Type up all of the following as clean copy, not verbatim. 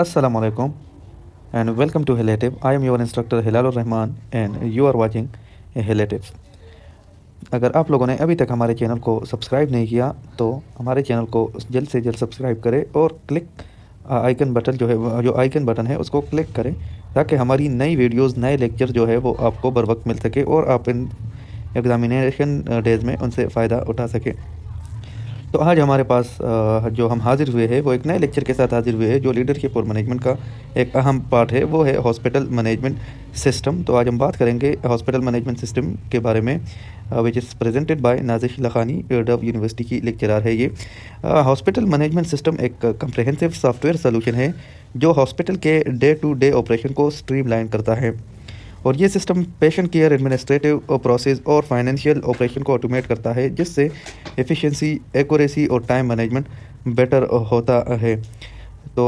Assalamu alaikum and welcome to Helative. I am your instructor Hilalur Rahman and you are watching Helative. अगर आप लोगों ने अभी तक हमारे चैनल को सब्सक्राइब नहीं किया तो हमारे चैनल को जल्द से जल्द सब्सक्राइब करें और क्लिक आइकन बटन जो आइकन बटन है उसको क्लिक करें ताकि हमारी नई वीडियोस नए लेक्चर जो है वो आपको बर वक्त मिल सके और आप इन एग्ज़ामिनेशन डेज़ में उनसे फ़ायदा उठा सकें। तो आज हमारे पास जो हम हाज़िर हुए हैं वो एक नए लेक्चर के साथ हाज़िर हुए हैं जो लीडरशिप और मैनेजमेंट का एक अहम पार्ट है, वो है हॉस्पिटल मैनेजमेंट सिस्टम। तो आज हम बात करेंगे हॉस्पिटल मैनेजमेंट सिस्टम के बारे में, which is presented by Nazish Lakhani, Dove university की लेक्चरर है ये। हॉस्पिटल मैनेजमेंट सिस्टम एक कम्प्रहेंसिव सॉफ्टवेयर सोल्यूशन है जो हॉस्पिटल के डे टू डे ऑपरेशन को स्ट्रीमलाइन करता है और ये system patient care, administrative process और फाइनेंशियल ऑपरेशन को ऑटोमेट करता है जिससे एफिशिएंसी, एक्यूरेसी और टाइम मैनेजमेंट बेटर होता है। तो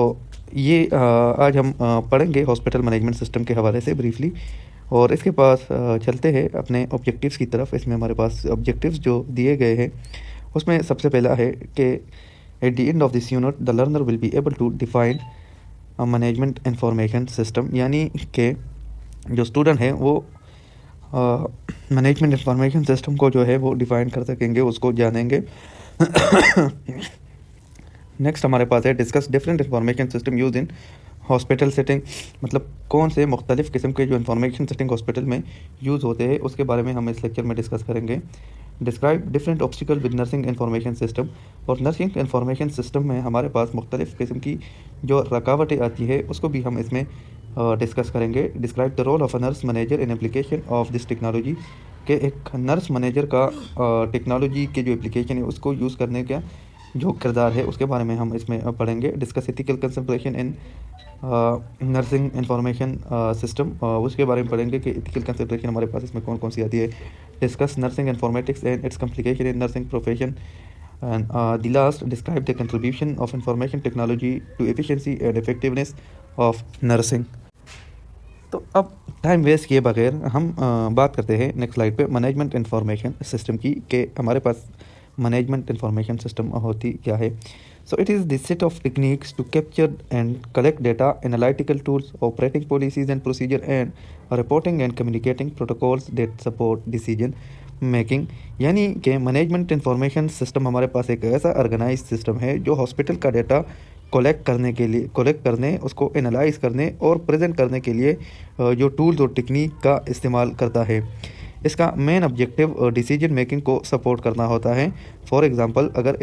ये आज हम पढ़ेंगे हॉस्पिटल मैनेजमेंट सिस्टम के हवाले से ब्रीफली और इसके पास चलते हैं अपने ऑब्जेक्टिव्स की तरफ। इसमें हमारे पास ऑब्जेक्टिव्स जो दिए गए हैं उसमें सबसे पहला है कि at the end of this unit the learner will be able to define management information system, यानी कि जो स्टूडेंट है वो मैनेजमेंट इंफॉर्मेशन सिस्टम को जो है वो डिफ़ाइन कर सकेंगे, उसको जानेंगे। नेक्स्ट हमारे पास है discuss different information system use in hospital setting, मतलब कौन से मुख्तलिफ़ किस्म के जो इंफॉर्मेशन सेटिंग हॉस्पिटल में यूज़ होते हैं उसके बारे में हम इस लेक्चर में डिस्कस करेंगे। Describe different obstacle with nursing information system, और नर्सिंग इंफॉर्मेशन सिस्टम में हमारे पास मुख्तलिफ़ किस्म की जो रुकावटें आती है उसको भी हम इसमें डिस्कस करेंगे। Describe the role of a nurse manager in application of this technology, के एक नर्स मैनेजर का टेक्नोलॉजी के जो एप्लीकेशन है उसको यूज़ करने का जो किरदार है उसके बारे में हम इसमें पढ़ेंगे। Discuss ethical consideration in nursing information system, उसके बारे में पढ़ेंगे कि एथिकल कंसिडरेशन हमारे पास इसमें कौन कौन सी आती है। Discuss nursing informatics and it's complication in nursing profession, and the last describe the contribution of information technology to efficiency and effectiveness of nursing। तो अब टाइम वेस्ट किए बगैर हम बात करते हैं नेक्स्ट स्लाइड पे मैनेजमेंट इंफॉर्मेशन सिस्टम की, कि हमारे पास मैनेजमेंट इंफॉर्मेशन सिस्टम होती क्या है। So it is the set of techniques to capture and collect data, analytical tools, operating policies and procedure and reporting and communicating protocols that support decision making, यानी कि management information system हमारे पास एक ऐसा organise system है जो hospital का data collect करने, उसको एनालाइज करने और प्रेजेंट करने के लिए जो टूल्स और टेक्निक का इस्तेमाल करता है। इसका मेन ऑब्जेक्टिव डिसीजन मेकिंग को सपोर्ट करना होता है। फॉर एग्ज़ाम्पल, अगर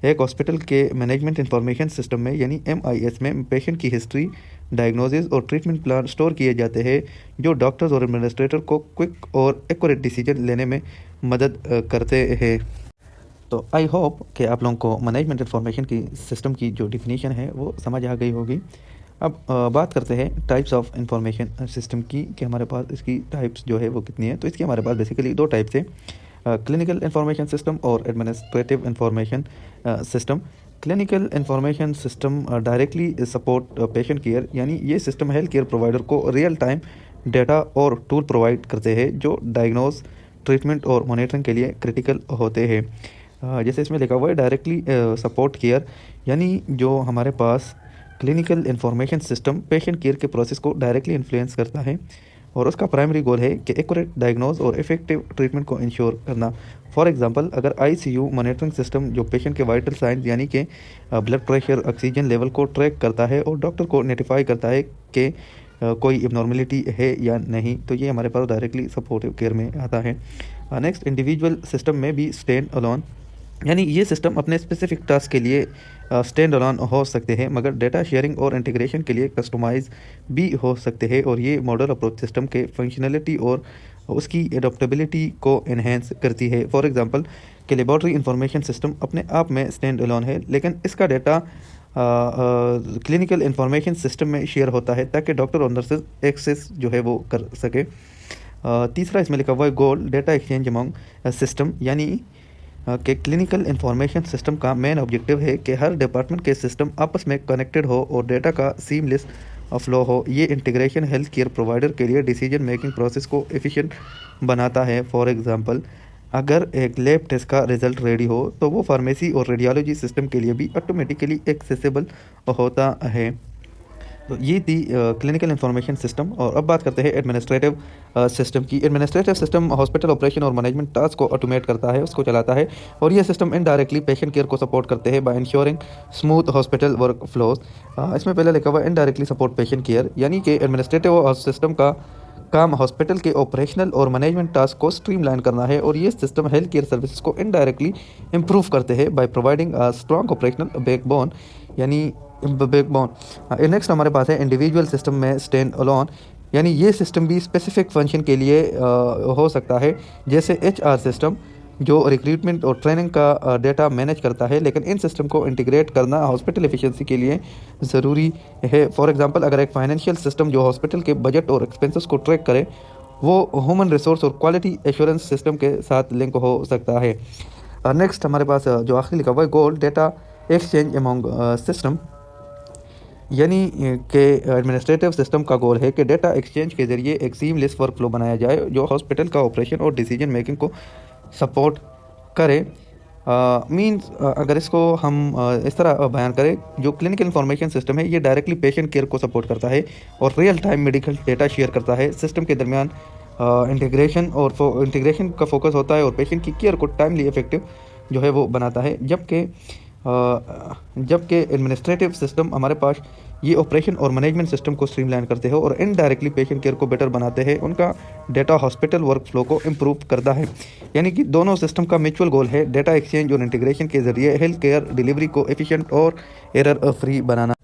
एक हॉस्पिटल के मैनेजमेंट इंफॉर्मेशन सिस्टम में यानी MIS में पेशेंट की हिस्ट्री, डायग्नोसिस और ट्रीटमेंट प्लान स्टोर किए जाते हैं जो डॉक्टर्स और एडमिनिस्ट्रेटर को क्विक और एक्यूरेट डिसीजन लेने में मदद करते हैं। तो आई होप कि आप लोगों को मैनेजमेंट इंफॉर्मेशन की सिस्टम की जो डिफिनीशन है वो समझ आ गई होगी। अब बात करते हैं टाइप्स ऑफ इंफॉर्मेशन सिस्टम की, कि हमारे पास इसकी टाइप्स जो है वो कितनी है। तो इसकी हमारे पास बेसिकली दो टाइप्स है, क्लिनिकल इंफॉर्मेशन सिस्टम और administrative information system. Clinical information system directly support patient care, यानी ये सिस्टम हेल्थ केयर प्रोवाइडर को रियल टाइम डेटा और टूल प्रोवाइड करते हैं जो डायग्नोस, ट्रीटमेंट और मॉनिटरिंग के लिए क्रिटिकल होते हैं। जैसे इसमें लिखा हुआ है डायरेक्टली सपोर्ट केयर, यानी जो हमारे पास clinical information system patient care के प्रोसेस को डायरेक्टली इन्फ्लुएंस करता है और उसका प्राइमरी गोल है कि एक्यूरेट डायग्नोज और इफेक्टिव ट्रीटमेंट को इंश्योर करना। फॉर एग्जांपल, अगर ICU मॉनिटरिंग सिस्टम जो पेशेंट के वाइटल साइंस यानी कि ब्लड प्रेशर, ऑक्सीजन लेवल को ट्रैक करता है और डॉक्टर को नोटिफाई करता है कि कोई इब्नॉर्मलिटी है या नहीं, तो ये हमारे पास डायरेक्टली सपोर्टिव केयर में आता है। नेक्स्ट, इंडिविजुअल सिस्टम में भी स्टैंड अलोन, यानी ये सिस्टम अपने स्पेसिफिक टास्क के लिए स्टैंड अलोन हो सकते हैं मगर डेटा शेयरिंग और इंटीग्रेशन के लिए कस्टमाइज भी हो सकते हैं, और ये मॉडल अप्रोच सिस्टम के फंक्शनलिटी और उसकी एडोप्टेबिलिटी को इन्हेंस करती है। फॉर एग्जांपल, कि लेबॉर्ट्री इंफॉर्मेशन सिस्टम अपने आप में स्टैंड अलोन है लेकिन इसका डेटा क्लिनिकल इंफॉर्मेशन सिस्टम में शेयर होता है ताकि डॉक्टर और नर्सेज एक्सेस जो है वो कर सके। तीसरा इसमें लिखा हुआ है गोल डेटा एक्सचेंज अमंग सिस्टम, यानी कि क्लिनिकल इंफॉर्मेशन सिस्टम का मेन ऑब्जेक्टिव है कि हर डिपार्टमेंट के सिस्टम आपस में कनेक्टेड हो और डेटा का सीमलेस फ्लो हो। ये इंटीग्रेशन हेल्थ केयर प्रोवाइडर के लिए डिसीजन मेकिंग प्रोसेस को एफिशिएंट बनाता है। फॉर एग्जांपल, अगर एक लैब टेस्ट का रिजल्ट रेडी हो तो वो फार्मेसी और रेडियोलॉजी सिस्टम के लिए भी ऑटोमेटिकली एक्सेसिबल होता है। तो ये थी क्लिनिकल इंफॉर्मेशन सिस्टम। और अब बात करते हैं एडमिनिस्ट्रेटिव सिस्टम की। एडमिनिस्ट्रेटिव सिस्टम हॉस्पिटल ऑपरेशन और मैनेजमेंट टास्क को ऑटोमेट करता है, उसको चलाता है, और ये सिस्टम इनडायरेक्टली पेशेंट केयर को सपोर्ट करते हैं by ensuring smooth hospital work flows. इसमें पहले लिखा हुआ इनडायरेक्टली सपोर्ट पेशेंट केयर, यानी कि एडमिनिस्ट्रेटिव सिस्टम का काम हॉस्पिटल के ऑपरेशनल और मैनेजमेंट टास्क को स्ट्रीमलाइन करना है, और ये सिस्टम हेल्थ केयर सर्विसेज को इनडायरेक्टली इंप्रूव करते हैं by providing a strong operational backbone, यानी बैकबोन। नेक्स्ट हमारे पास है इंडिविजुअल सिस्टम में स्टैंड अलोन, यानी ये सिस्टम भी स्पेसिफिक फंक्शन के लिए हो सकता है, जैसे HR सिस्टम जो रिक्रूटमेंट और ट्रेनिंग का डेटा मैनेज करता है, लेकिन इन सिस्टम को इंटीग्रेट करना हॉस्पिटल एफिशिएंसी के लिए ज़रूरी है। फॉर एग्जांपल, अगर एक फाइनेंशियल सिस्टम जो हॉस्पिटल के बजट और एक्सपेंसेस को ट्रैक करे, वो ह्यूमन रिसोर्स और क्वालिटी एश्योरेंस सिस्टम के साथ लिंक हो सकता है। नेक्स्ट हमारे पास जो आखिरी लिखा हुआ है गोल डेटा एक्सचेंज अमॉन्ग सिस्टम, यानी कि एडमिनिस्ट्रेटिव सिस्टम का गोल है कि डेटा एक्सचेंज के ज़रिए एक सीमलेस वर्क फ्लो बनाया जाए जो हॉस्पिटल का ऑपरेशन और डिसीजन मेकिंग को सपोर्ट करे। मींस अगर इसको हम इस तरह बयान करें, जो क्लिनिकल इंफॉर्मेशन सिस्टम है ये डायरेक्टली पेशेंट केयर को सपोर्ट करता है और real time medical data share करता है। सिस्टम के दरमियान इंटीग्रेशन का फोकस होता है और पेशेंट की केयर को टाइमली इफेक्टिव जो है वो बनाता है, जबकि एडमिनिस्ट्रेटिव सिस्टम हमारे पास ये ऑपरेशन और मैनेजमेंट सिस्टम को स्ट्रीमलाइन करते हैं और इनडायरेक्टली पेशेंट केयर को बेटर बनाते हैं। उनका डेटा हॉस्पिटल वर्क फ्लो को इम्प्रूव करता है, यानी कि दोनों सिस्टम का म्यूचुअल गोल है डेटा एक्सचेंज और इंटीग्रेशन के ज़रिए हेल्थ केयर डिलीवरी को एफिशिएंट और एरर फ्री बनाना।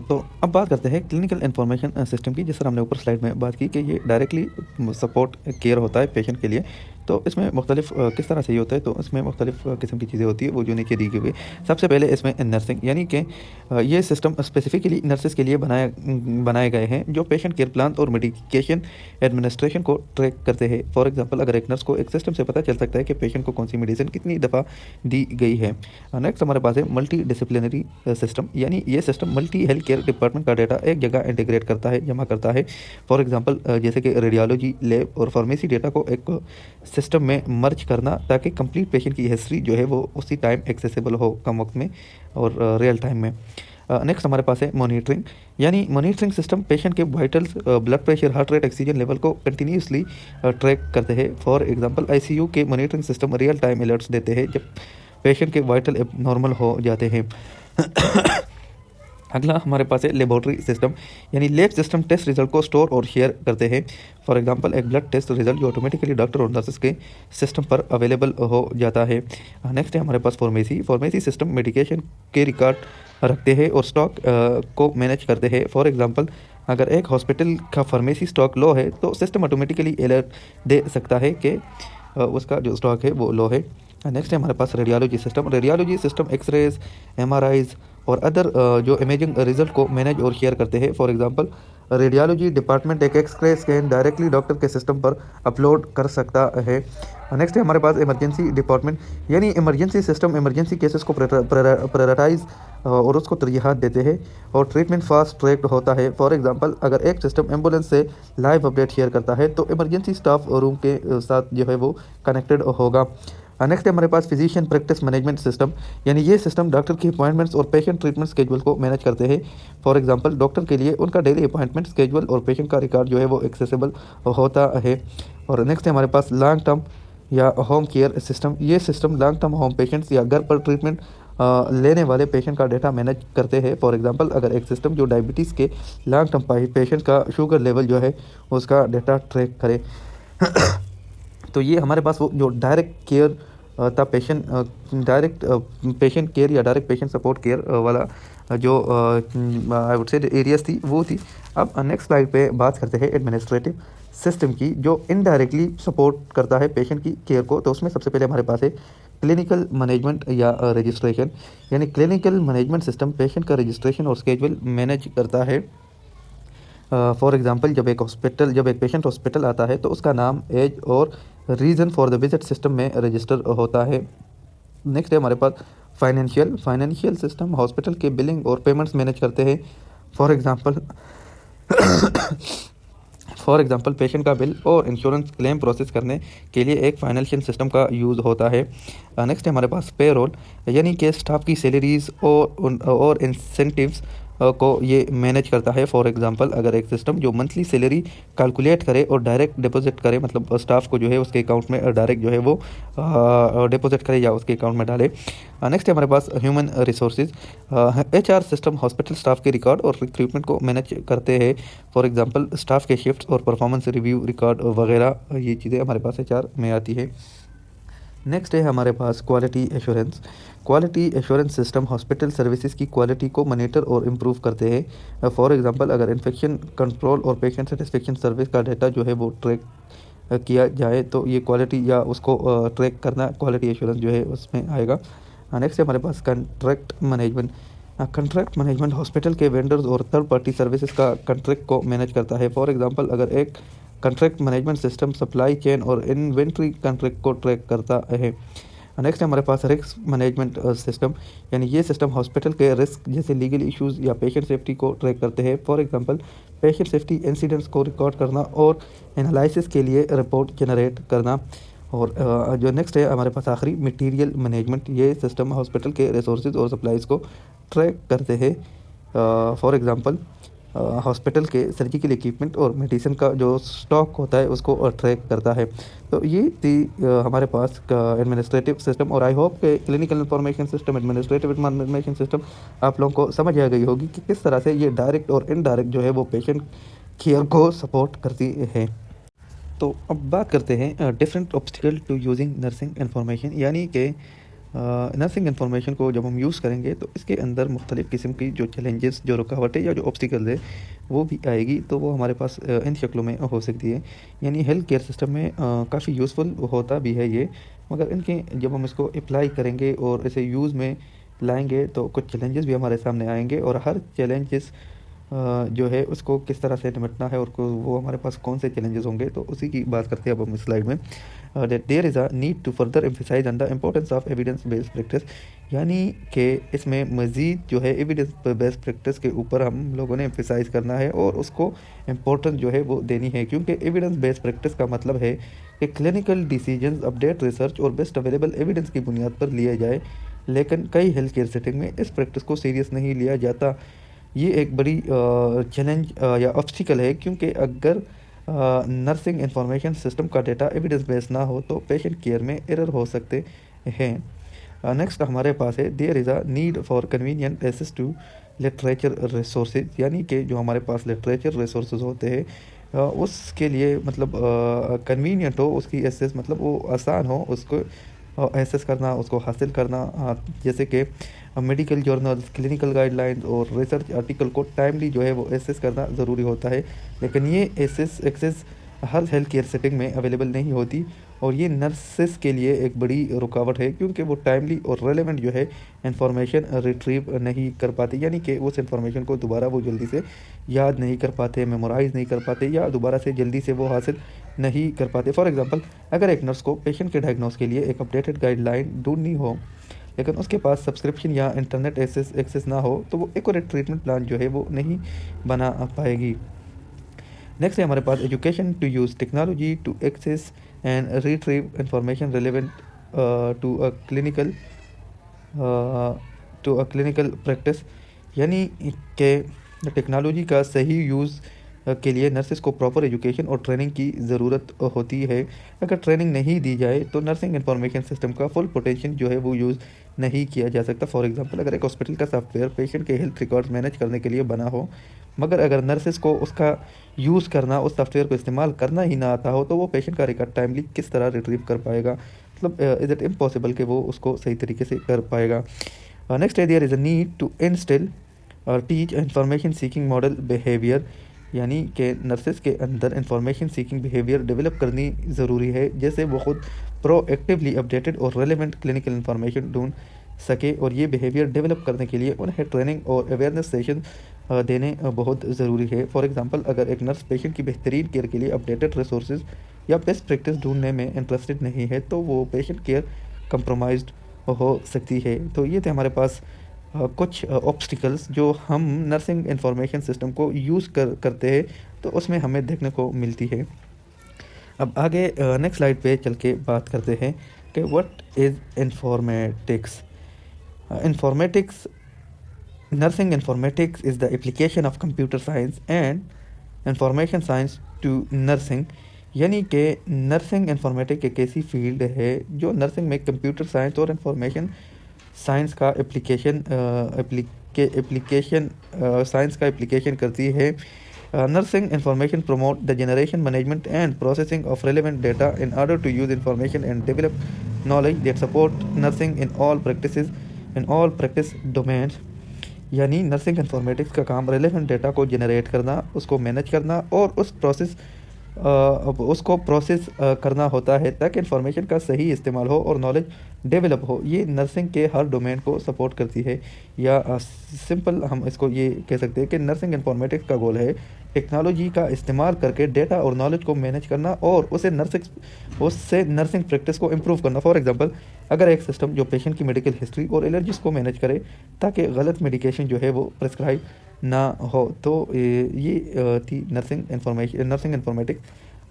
तो अब बात करते हैं क्लिनिकल इंफॉर्मेशन सिस्टम की, जिस तरह हमने ऊपर स्लाइड में बात की कि ये डायरेक्टली सपोर्ट केयर होता है पेशेंट के लिए। तो इसमें मुख्तलिफ किस तरह से ये होता है, तो इसमें मुख्तलिफ किस्म की चीज़ें होती है, वो जो नीचे दी गई। सबसे पहले इसमें नर्सिंग, यानी कि ये सिस्टम स्पेसिफिकली नर्सेस के लिए बनाए गए हैं जो पेशेंट केयर प्लान और मेडिकेशन एडमिनिस्ट्रेशन को ट्रैक करते हैं। फॉर एग्जांपल, अगर एक नर्स को एक सिस्टम से पता चल सकता है कि पेशेंट को कौन सी मेडिसिन कितनी दफ़ा दी गई है। नेक्स्ट हमारे पास है मल्टी डिसिप्लिनरी सिस्टम, यानी ये system multi health care department का डेटा एक जगह इंटीग्रेट करता है, जमा करता है। फॉर एग्जांपल, जैसे कि रेडियोलॉजी, लैब और फार्मेसी डेटा को एक सिस्टम में मर्ज करना, ताकि कंप्लीट पेशेंट की हिस्ट्री जो है वो उसी टाइम एक्सेसिबल हो, कम वक्त में और रियल टाइम में। नेक्स्ट हमारे पास है मॉनिटरिंग, यानी मॉनिटरिंग सिस्टम पेशेंट के vitals, blood pressure, heart rate, oxygen level को कंटिन्यूसली ट्रैक करते हैं। फॉर एग्जांपल, ICU के monitoring system real time alerts देते हैं जब पेशेंट के वाइटल नॉर्मल हो जाते हैं। अगला हमारे पास है लेबोरेटरी सिस्टम, यानी लैब सिस्टम टेस्ट रिजल्ट को स्टोर और शेयर करते हैं। फॉर एग्जांपल, एक ब्लड टेस्ट रिजल्ट जो ऑटोमेटिकली डॉक्टर और नर्सेस के सिस्टम पर अवेलेबल हो जाता है। नेक्स्ट है हमारे पास फार्मेसी सिस्टम मेडिकेशन के रिकॉर्ड रखते हैं और स्टॉक को मैनेज करते हैं। फॉर एग्जांपल, अगर एक हॉस्पिटल का फार्मेसी स्टॉक लो है तो सिस्टम ऑटोमेटिकली अलर्ट दे सकता है कि उसका जो स्टॉक है वो लो है। नेक्स्ट है हमारे पास रेडियोलॉजी सिस्टम एक्सरेज, MRIs और अदर जो इमेजिंग रिजल्ट को मैनेज और शेयर करते हैं। फॉर एग्जांपल, रेडियोलॉजी डिपार्टमेंट एक एक्सरे स्कैन डायरेक्टली डॉक्टर के सिस्टम पर अपलोड कर सकता है। नेक्स्ट है हमारे पास इमरजेंसी डिपार्टमेंट, यानी इमरजेंसी सिस्टम इमरजेंसी केसेस को प्रायोरिटाइज और उसको तरजीहात देते हैं और ट्रीटमेंट फास्ट ट्रैक होता है। फॉर एग्जांपल, अगर एक सिस्टम एम्बुलेंस से लाइव अपडेट शेयर करता है तो इमरजेंसी स्टाफ रूम के साथ जो है वो कनेक्टेड होगा। नेक्स्ट है हमारे पास फिजिशियन प्रैक्टिस मैनेजमेंट सिस्टम, यानी ये सिस्टम डॉक्टर की अपॉइंटमेंट्स और पेशेंट ट्रीटमेंट स्केड्यूल को मैनेज करते हैं। फॉर एग्जांपल, डॉक्टर के लिए उनका डेली अपॉइंटमेंट स्केड्यूल और पेशेंट का रिकॉर्ड जो है वो एक्सेसिबल होता है। और नेक्स्ट है हमारे पास लॉन्ग टर्म या होम केयर सिस्टम, ये system long term home patients या घर पर ट्रीटमेंट लेने वाले पेशेंट का डेटा मैनेज करते हैं। फॉर एग्जांपल, अगर एक सिस्टम जो डायबिटीज़ के लॉन्ग टर्म पेशेंट का शुगर लेवल जो है उसका डेटा ट्रैक करे। तो ये हमारे पास वो जो डायरेक्ट केयर था डायरेक्ट पेशेंट केयर या डायरेक्ट पेशेंट सपोर्ट केयर वाला जो आई वुड से एरियाज थी वो थी। अब नेक्स्ट स्लाइड पे बात करते हैं एडमिनिस्ट्रेटिव सिस्टम की, जो इनडायरेक्टली सपोर्ट करता है पेशेंट की केयर को। तो उसमें सबसे पहले हमारे पास है क्लिनिकल मैनेजमेंट या रजिस्ट्रेशन, यानी क्लिनिकल मैनेजमेंट सिस्टम पेशेंट का रजिस्ट्रेशन और स्केड्यूल मैनेज करता है। फॉर एग्जांपल, जब एक पेशेंट हॉस्पिटल आता है तो उसका नाम, एज और reason for the visit system में रजिस्टर होता है। नेक्स्ट है हमारे पास फाइनेंशियल सिस्टम हॉस्पिटल के बिलिंग और पेमेंट्स मैनेज करते हैं। फॉर फॉर एग्जांपल पेशेंट का बिल और इंश्योरेंस क्लेम प्रोसेस करने के लिए एक फाइनेंशियल सिस्टम का यूज़ होता है। नेक्स्ट है हमारे पास पेरोल, यानी कि स्टाफ की सैलरीज और इंसेंटिव्स को ये मैनेज करता है। फॉर एग्जांपल अगर एक सिस्टम जो मंथली सैलरी कैलकुलेट करे और डायरेक्ट डिपॉजिट करे, मतलब स्टाफ को जो है उसके अकाउंट में डायरेक्ट जो है वो डिपॉजिट करे या उसके अकाउंट में डाले। नेक्स्ट है हमारे पास human resources, HR system hospital staff के रिकॉर्ड और रिक्रूटमेंट को मैनेज करते हैं। फॉर एग्जांपल स्टाफ के शिफ्ट्स और परफॉर्मेंस रिव्यू रिकॉर्ड वगैरह ये चीज़ें हमारे पास HR में आती है। नेक्स्ट है हमारे पास quality assurance. Quality assurance system hospital services की क्वालिटी को मॉनिटर और इम्प्रूव करते हैं। फॉर एग्जांपल अगर इन्फेक्शन कंट्रोल और पेशेंट सेटिस्फेक्शन सर्विस का डाटा जो है वो ट्रैक किया जाए तो ये क्वालिटी या उसको ट्रैक करना क्वालिटी एश्योरेंस जो है उसमें आएगा। नेक्स्ट है हमारे पास contract management. Contract management hospital के वेंडर्स और थर्ड पार्टी सर्विसेज का कंट्रैक्ट को मैनेज करता है। फॉर एग्जांपल अगर एक contract management system supply chain और इन्वेंट्री कंट्रैक्ट को ट्रैक करता है। नेक्स्ट है हमारे पास रिस्क मैनेजमेंट सिस्टम, यानी ये सिस्टम हॉस्पिटल के रिस्क जैसे लीगल इश्यूज़ या पेशेंट सेफ्टी को ट्रैक करते हैं। For example patient safety incidents को रिकॉर्ड करना और एनालिसिस के लिए रिपोर्ट जनरेट करना। और जो नेक्स्ट है हमारे पास आखिरी मटेरियल मैनेजमेंट, ये सिस्टम हॉस्पिटल के रिसोर्सेज और सप्लाईज़ को ट्रैक करते हैं। फॉर एग्जांपल हॉस्पिटल के सर्जिकल इक्विपमेंट और मेडिसिन का जो स्टॉक होता है उसको ट्रैक करता है। तो ये थी हमारे पास एडमिनिस्ट्रेटिव सिस्टम, और आई होप के clinical information system, administrative information system आप लोगों को समझ आ गई होगी कि किस तरह से ये डायरेक्ट और इनडायरेक्ट जो है वो पेशेंट केयर को सपोर्ट करती है। तो अब बात करते हैं different obstacle to using nursing information, यानी कि नर्सिंग इंफॉर्मेशन को जब हम यूज़ करेंगे तो इसके अंदर मुख्तलिफ़ किस्म की जो चैलेंजेस, जो रुकावटें या जो ऑब्स्टिकल्स है वो भी आएगी। तो वो हमारे पास इन शक्लों में हो सकती है। यानी हेल्थ केयर सिस्टम में काफ़ी यूज़फुल होता भी है ये, मगर इनके जब हम इसको अप्लाई करेंगे और इसे यूज़ में लाएंगे तो कुछ चैलेंजेस भी हमारे सामने आएंगे, और हर चैलेंजेस जो है उसको किस तरह से निपटना है और वो हमारे पास कौन से चैलेंजेस होंगे, तो उसी की बात करते हैं अब हम इस स्लाइड में। There is a need to further emphasise on the importance of evidence based practice, यानी कि इसमें मज़ीद जो है एविडेंस बेस्ड प्रैक्टिस के ऊपर हम लोगों ने एम्फेसाइज करना है और उसको इम्पोर्टेंस जो है वो देनी है, क्योंकि एविडेंस बेस्ड प्रैक्टिस का मतलब है कि क्लिनिकल डिसीजंस अपडेट रिसर्च और बेस्ट अवेलेबल एविडेंस की बुनियाद पर लिए जाए। लेकिन कई हेल्थ केयर सेटिंग में इस प्रैक्टिस को सीरियस नहीं लिया जाता। ये एक बड़ी चैलेंज या ऑब्स्टिकल है, क्योंकि अगर नर्सिंग इंफॉर्मेशन सिस्टम का डेटा एविडेंस बेस्ड ना हो तो पेशेंट केयर में एरर हो सकते हैं। नेक्स्ट हमारे पास है there is a need for convenient access to literature resources, यानी कि जो हमारे पास लिटरेचर रिसोर्सेज होते हैं उसके लिए मतलब कन्वीनियंट हो, उसकी एक्सेस मतलब वो आसान हो उसको एक्सेस करना, उसको हासिल करना। जैसे कि मेडिकल जर्नल्स, क्लिनिकल गाइडलाइंस और रिसर्च आर्टिकल को टाइमली जो है वो एक्सेस करना ज़रूरी होता है। लेकिन ये एक्सेस हर हेल्थ केयर सेटिंग में अवेलेबल नहीं होती, और ये नर्सेस के लिए एक बड़ी रुकावट है, क्योंकि वो टाइमली और रेलेवेंट जो है इंफॉर्मेशन रिट्रीव नहीं कर पाते, यानी कि उस इंफॉर्मेशन को दोबारा वो जल्दी से याद नहीं कर पाते, मेमोराइज़ नहीं कर पाते, या दोबारा से जल्दी से वो हासिल नहीं कर पाते। फॉर एग्जांपल अगर एक नर्स को पेशेंट के डायग्नोस के लिए एक अपडेटेड गाइडलाइन ढूंढनी हो, लेकिन उसके पास सब्सक्रिप्शन या इंटरनेट एक्सेस ना हो, तो वो एक्यूरेट ट्रीटमेंट प्लान जो है वो नहीं बना पाएगी। नेक्स्ट है हमारे पास education to use technology to access and retrieve information relevant to a clinical practice, यानी कि टेक्नोलॉजी का सही यूज़ के लिए नर्सेस को प्रॉपर एजुकेशन और ट्रेनिंग की ज़रूरत होती है। अगर ट्रेनिंग नहीं दी जाए तो नर्सिंग इंफॉर्मेशन सिस्टम का फुल पोटेंशियल जो है वो यूज़ नहीं किया जा सकता। फॉर एग्जांपल अगर एक हॉस्पिटल का सॉफ्टवेयर पेशेंट के हेल्थ रिकॉर्ड्स मैनेज करने के लिए बना हो, मगर अगर नर्सेस को उसका यूज़ करना, उस सॉफ्टवेयर को इस्तेमाल करना ही ना आता हो, तो वो पेशेंट का रिकॉर्ड टाइमली किस तरह रिट्रीव कर पाएगा, मतलब इज़ इट इम्पॉसिबल कि वो उसको सही तरीके से कर पाएगा। नेक्स्ट है there is a need to instil और teach information seeking model behaviour, यानी कि नर्सेस के अंदर इंफॉर्मेशन सीकिंग बिहेवियर डेवलप करनी ज़रूरी है, जैसे वो खुद प्रोएक्टिवली अपडेटेड और रेलेवेंट क्लिनिकल इंफॉर्मेशन ढूंढ सके। और ये बिहेवियर डेवलप करने के लिए उन्हें ट्रेनिंग और अवेयरनेस सेशन देने बहुत ज़रूरी है। फॉर एग्जांपल अगर एक नर्स पेशेंट की बेहतरीन केयर के लिए अपडेटेड रिसोर्सेज या बेस्ट प्रैक्टिस ढूंढने में इंटरेस्टेड नहीं है, तो वो पेशेंट केयर कंप्रोमाइज्ड हो सकती है। तो ये थे हमारे पास कुछ ऑब्स्टिकल्स जो हम नर्सिंग इंफॉर्मेशन सिस्टम को यूज़ करते हैं तो उसमें हमें देखने को मिलती है। अब आगे नेक्स्ट स्लाइड पे चल के बात करते हैं कि what is informatics. Informatics Nursing informatics is the application of computer science and information science to nursing। यानी कि नर्सिंग इंफॉर्मेटिक एक ऐसी फील्ड है जो नर्सिंग में कंप्यूटर साइंस और इंफॉर्मेशन साइंस का एप्लीकेशन साइंस का एप्लीकेशन करती है। Nursing information promote the generation, management and processing of relevant data in order to use information and develop knowledge that support nursing in all practice domains। यानी nursing informatics का काम relevant data को generate करना, उसको manage करना और उसको process करना होता है ताकि इंफॉर्मेशन का सही इस्तेमाल हो और नॉलेज डेवलप हो। ये नर्सिंग के हर डोमेन को सपोर्ट करती है, या सिंपल हम इसको ये कह सकते हैं कि नर्सिंग इंफॉर्मेटिक्स का गोल है टेक्नोलॉजी का इस्तेमाल करके डेटा और नॉलेज को मैनेज करना और उससे नर्सिंग प्रैक्टिस को इम्प्रूव करना। फॉर एग्जांपल, अगर एक सिस्टम जो पेशेंट की मेडिकल हिस्ट्री और एलर्जीज को मैनेज करे ताकि गलत मेडिकेशन जो है वो प्रिस्क्राइब ना हो, तो ये थी नर्सिंग इंफॉर्मेटिक्स।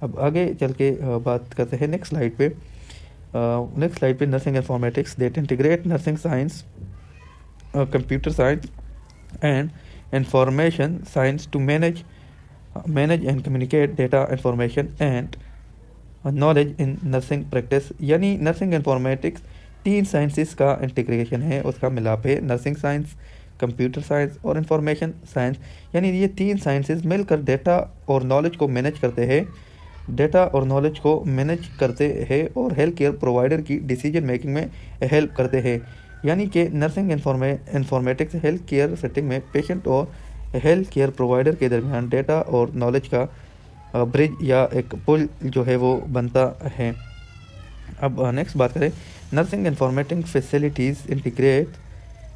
अब आगे चल के बात करते हैं नेक्स्ट स्लाइड पे nursing informatics that integrate nursing science, computer science and information science to manage and communicate data information and knowledge in nursing practice. यानी नर्सिंग इंफॉर्मेटिक्स 3 साइंसेस का इंटीग्रेशन है, उसका मिलाप है। नर्सिंग साइंस, कंप्यूटर साइंस और information science, यानी ये 3 sciences मिलकर डेटा और नॉलेज को मैनेज करते हैं और हेल्थ केयर प्रोवाइडर की डिसीजन मेकिंग में हेल्प करते हैं। यानी कि nursing informatics health care setting में पेशेंट और हेल्थ केयर प्रोवाइडर के दरमियान डेटा और नॉलेज का ब्रिज या एक पुल जो है वो बनता है। अब नेक्स्ट बात करें, nursing informatics facilities integrate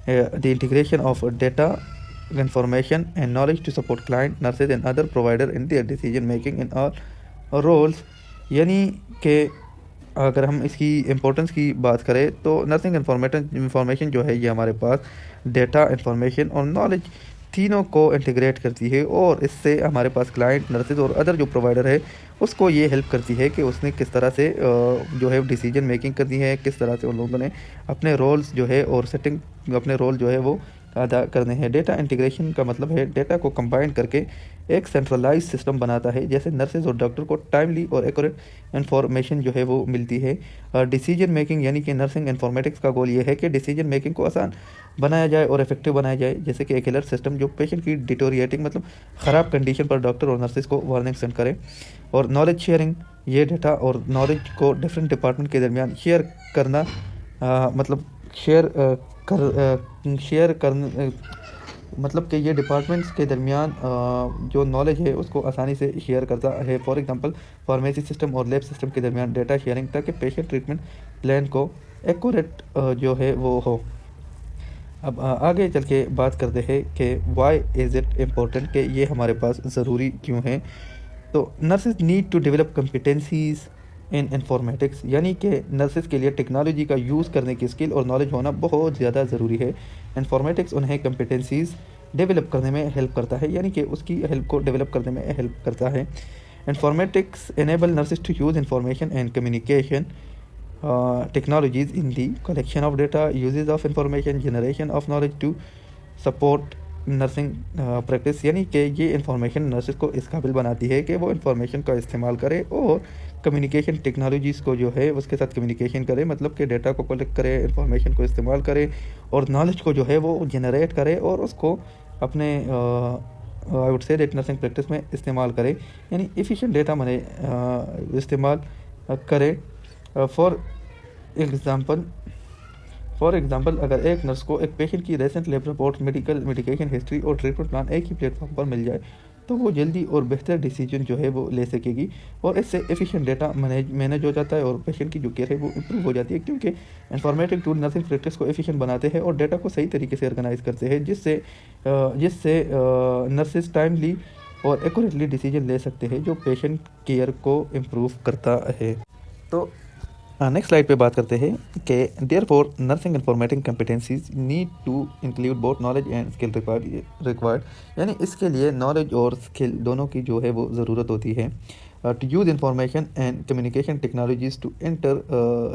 the integration of data, information and knowledge to support client, nurses and other provider in their decision making in all roles. यानी कि अगर हम इसकी इम्पोर्टेंस की बात करें तो नर्सिंग इंफॉर्मेशन जो है ये हमारे पास डेटा, इंफॉर्मेशन और नॉलेज तीनों को इंटीग्रेट करती है और इससे हमारे पास क्लाइंट, नर्सेज और अदर जो प्रोवाइडर है उसको ये हेल्प करती है कि उसने किस तरह से जो है डिसीजन मेकिंग करनी है, किस तरह से उन लोगों ने अपने रोल्स जो है और अपने रोल जो है वो अदा करने हैं। डेटा इंटीग्रेशन का मतलब है डेटा को कंबाइन करके एक सेंट्रलाइज सिस्टम बनाता है, जैसे नर्सेज और डॉक्टर को टाइमली और एक्यूरेट इंफॉर्मेशन जो है वो मिलती है। डिसीजन मेकिंग, यानी कि नर्सिंग इंफॉर्मेटिक्स का गोल ये है कि डिसीजन मेकिंग को आसान बनाया जाए और इफेक्टिव बनाया जाए, जैसे कि एक अलर्ट सिस्टम जो पेशेंट की डिटोरिएटिंग मतलब ख़राब कंडीशन पर डॉक्टर और नर्सेज को वार्निंग सेंड करे। और नॉलेज शेयरिंग, ये डेटा और नॉलेज को डिफरेंट डिपार्टमेंट के दरमियान शेयर करना, मतलब कि ये डिपार्टमेंट्स के दरमियान जो नॉलेज है उसको आसानी से शेयर करता है। फॉर एग्जांपल, फार्मेसी सिस्टम और लैब सिस्टम के दरमियान डेटा शेयरिंग, ताकि पेशेंट ट्रीटमेंट प्लान को एक्यूरेट जो है वो हो। अब आगे चल के बात करते हैं कि वाई इज़ इट इम्पोर्टेंट, कि ये हमारे पास ज़रूरी क्यों है। तो nurses need to develop competencies in informatics, यानी कि नर्सेज के लिए टेक्नोलॉजी का यूज़ करने की स्किल और नॉलेज होना बहुत ज़्यादा ज़रूरी है। इंफॉर्मेटिक्स उन्हें कम्पिटेंसीज़ डेवलप करने में हेल्प करता है, यानी कि उसकी हेल्प को डेवलप करने में हेल्प करता है। Informatics enable nurses to use information and communication technologies in the collection of data, uses of information, generation of knowledge to support nursing practice. यानी कि ये इंफॉर्मेशन नर्सेज को इस काबिल बनाती है कि वो इंफॉर्मेशन का इस्तेमाल करे और कम्युनिकेशन टेक्नोलॉजीज़ को जो है उसके साथ कम्युनिकेशन करे, मतलब कि डेटा को कलेक्ट करे, इंफॉर्मेशन को इस्तेमाल करे और नॉलेज को जो है वो जनरेट करे और उसको अपने I would say nursing practice में इस्तेमाल करे, यानी एफिशिएंट डेटा मने इस्तेमाल करे। फॉर एग्ज़ाम्पल अगर एक नर्स को एक पेशेंट की रेसेंट लैब रिपोर्ट, मेडिकेशन हिस्ट्री और ट्रीटमेंट प्लान एक ही प्लेटफॉर्म पर मिल जाए तो वो जल्दी और बेहतर डिसीजन जो है वो ले सकेगी और इससे एफिशिएंट डेटा मैनेज हो जाता है और पेशेंट की जो केयर है वो इम्प्रूव हो जाती है, क्योंकि इंफॉर्मेटिव टूल नर्सिंग प्रैक्टिस को एफिशिएंट बनाते हैं और डेटा को सही तरीके से ऑर्गेनाइज करते हैं, जिससे नर्सेज टाइमली और एक्यूरेटली डिसीजन ले सकते हैं जो पेशेंट केयर को इम्प्रूव करता है। तो नेक्स्ट स्लाइड पे बात करते हैं कि therefore nursing informatic competencies need to include both knowledge and skill required, यानी इसके लिए नॉलेज और स्किल दोनों की जो है वो ज़रूरत होती है। To use information and communication technologies to enter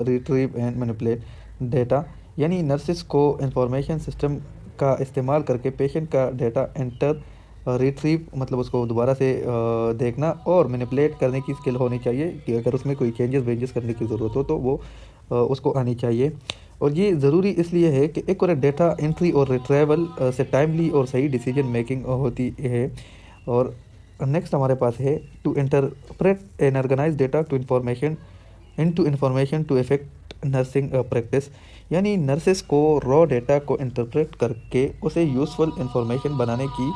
retrieve and manipulate data, यानी नर्सिस को इंफॉर्मेशन सिस्टम का इस्तेमाल करके पेशेंट का डेटा एंटर रिट्रीव मतलब उसको दोबारा से देखना और मैनिपुलेट करने की स्किल होनी चाहिए कि अगर उसमें कोई चेंजेस करने की ज़रूरत हो तो वो उसको आनी चाहिए। और ये ज़रूरी इसलिए है कि एक्यूरेट डेटा एंट्री और रिट्रीवल से टाइमली और सही डिसीजन मेकिंग होती है। और नेक्स्ट हमारे पास है to interpret and organise data to information to effect nursing practice, यानी नर्सेस को रॉ डेटा को इंटरप्रेट करके उसे यूज़फुल इंफॉर्मेशन बनाने की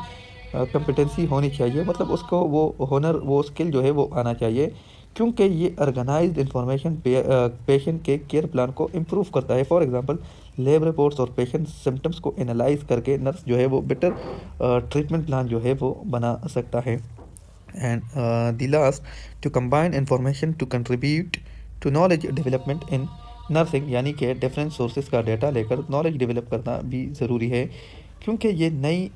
कंपिटेंसी होनी चाहिए, मतलब उसको वो स्किल जो है वो आना चाहिए, क्योंकि ये ऑर्गेनाइज्ड इंफॉर्मेशन पेशेंट के केयर प्लान को इम्प्रूव करता है। फॉर एग्जांपल लैब रिपोर्ट्स और पेशेंट सिम्टम्स को एनालाइज करके नर्स जो है वो बेटर ट्रीटमेंट प्लान जो है वो बना सकता है। And the last to combine information to contribute to knowledge development in nursing, यानी कि डिफरेंट सोर्सेज का डेटा लेकर नॉलेज डेवलप करना भी ज़रूरी है, क्योंकि ये नई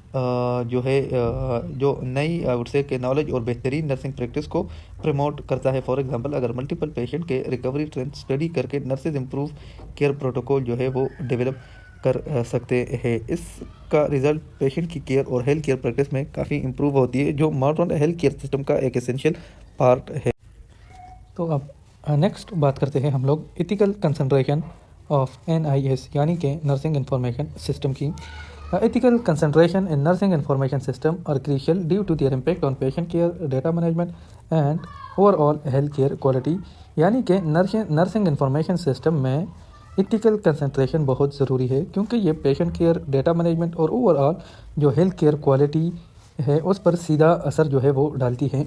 आई वुड से के नॉलेज और बेहतरीन नर्सिंग प्रैक्टिस को प्रमोट करता है। फॉर एग्जांपल अगर मल्टीपल पेशेंट के रिकवरी ट्रेंड स्टडी करके नर्सेज इम्प्रूव केयर प्रोटोकॉल जो है वो डेवलप कर सकते हैं। इसका रिजल्ट पेशेंट की केयर और हेल्थ केयर प्रैक्टिस में काफ़ी इम्प्रूव होती है, जो मॉडर्न हेल्थ केयर सिस्टम का एक एसेंशियल पार्ट है। तो अब नेक्स्ट बात करते हैं हम लोग एथिकल कंसंट्रेशन ऑफ NIS यानी कि नर्सिंग इंफॉर्मेशन सिस्टम की। Ethical consideration in nursing information system are crucial due to their impact on patient care, data management and overall health care quality, यानी कि नर्सिंग इंफॉर्मेशन सिस्टम में ethical concentration बहुत ज़रूरी है, क्योंकि ये पेशेंट केयर, डेटा मैनेजमेंट और overall जो हेल्थ केयर क्वालिटी है उस पर सीधा असर जो है वो डालती है।